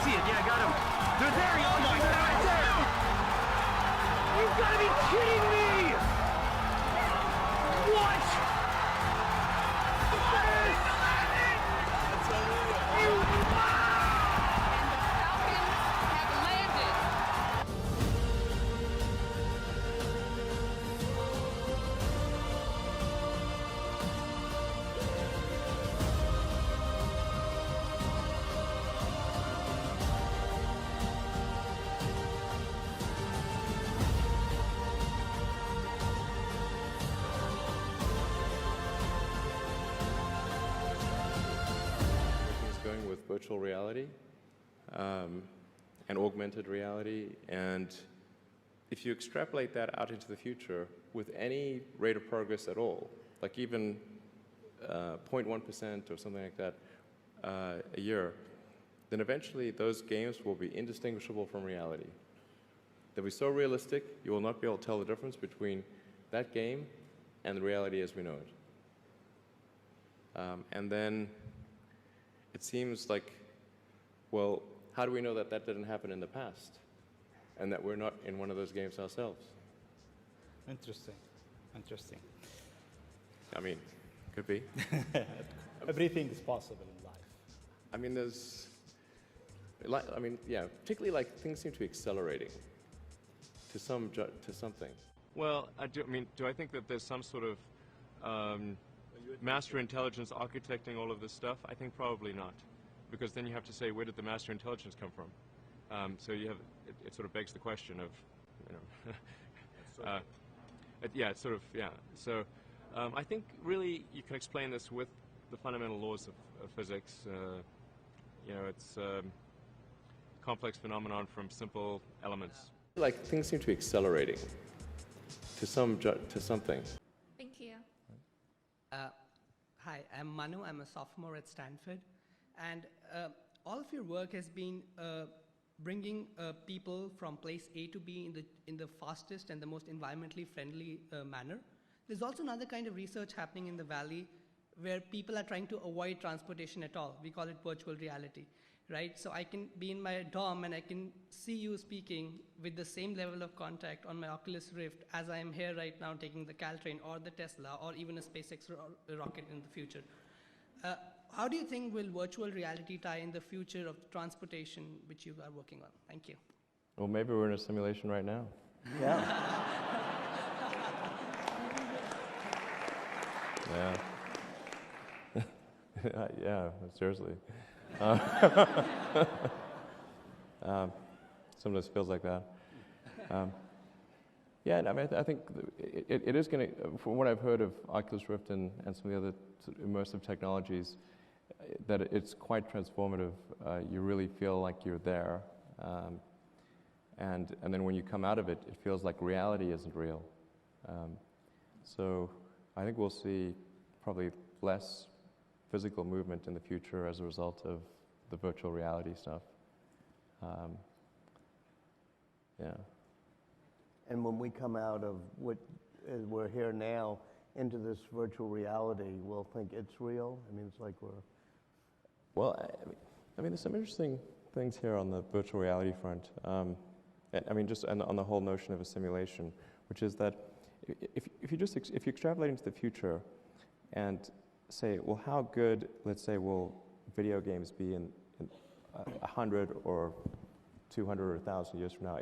see it. Yeah, I got him. They're there. Oh my God! You've got to be kidding me! What? Going with virtual reality and augmented reality, and if you extrapolate that out into the future with any rate of progress at all, like even 0.1% or something like that a year, then eventually those games will be indistinguishable from reality. They'll be so realistic, you will not be able to tell the difference between that game and the reality as we know it. And then it seems like, well, how do we know that that didn't happen in the past and that we're not in one of those games ourselves? Interesting. Interesting. I mean, could be. Everything is possible in life. I mean, yeah, particularly like things seem to be accelerating to something. Well, do I think that there's some sort of master intelligence architecting all of this stuff? I think probably not, because then you have to say, where did the master intelligence come from? So you have it sort of begs the question of, yeah, it's sort of, yeah. So I think really you can explain this with the fundamental laws of physics. It's a complex phenomenon from simple elements. Like things seem to be accelerating to something. Thank you. Hi, I'm Manu. I'm a sophomore at Stanford. And all of your work has been bringing people from place A to B in the fastest and the most environmentally friendly manner. There's also another kind of research happening in the Valley where people are trying to avoid transportation at all. We call it virtual reality, right? So I can be in my dorm and I can see you speaking with the same level of contact on my Oculus Rift as I am here right now taking the Caltrain or the Tesla or even a SpaceX rocket in the future. How do you think will virtual reality tie in the future of transportation which you are working on? Thank you. Well, maybe we're in a simulation right now. Yeah. Yeah. Yeah, seriously. Sometimes feels like that. Yeah, I mean, I think it is going to, from what I've heard of Oculus Rift and some of the other immersive technologies, that it's quite transformative. You really feel like you're there. And then when you come out of it, it feels like reality isn't real. So I think we'll see probably less physical movement in the future as a result of the virtual reality stuff. Yeah. And when we come out of what we're here now into this virtual reality, we'll think it's real. I mean, it's like we're... Well, I mean, there's some interesting things here on the virtual reality front. I mean, just on the whole notion of a simulation, which is that if you extrapolate into the future and say, well, how good, let's say, will video games be in 100 or 200 or 1,000 years from now?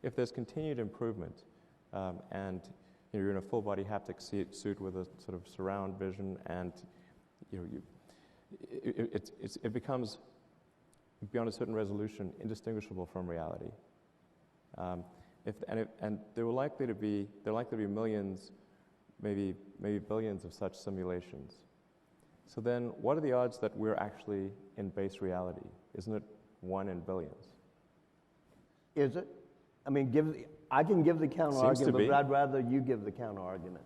If there's continued improvement and you're in a full-body haptic suit with a sort of surround vision, and it becomes, beyond a certain resolution, indistinguishable from reality. And there are likely to be millions, maybe billions of such simulations. So then, what are the odds that we're actually in base reality? Isn't it 1 in billions? Is it? I mean, I can give the counter argument, but I'd rather you give the counter argument.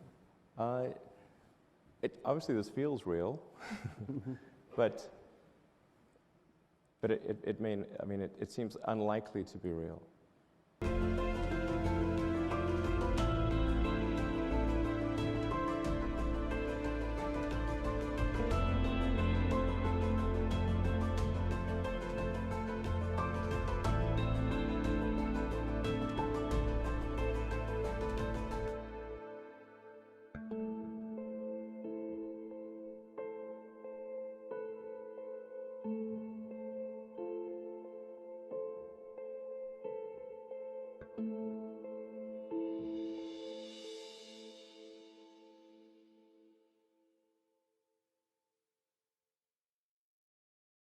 Obviously, this feels real, but it seems unlikely to be real.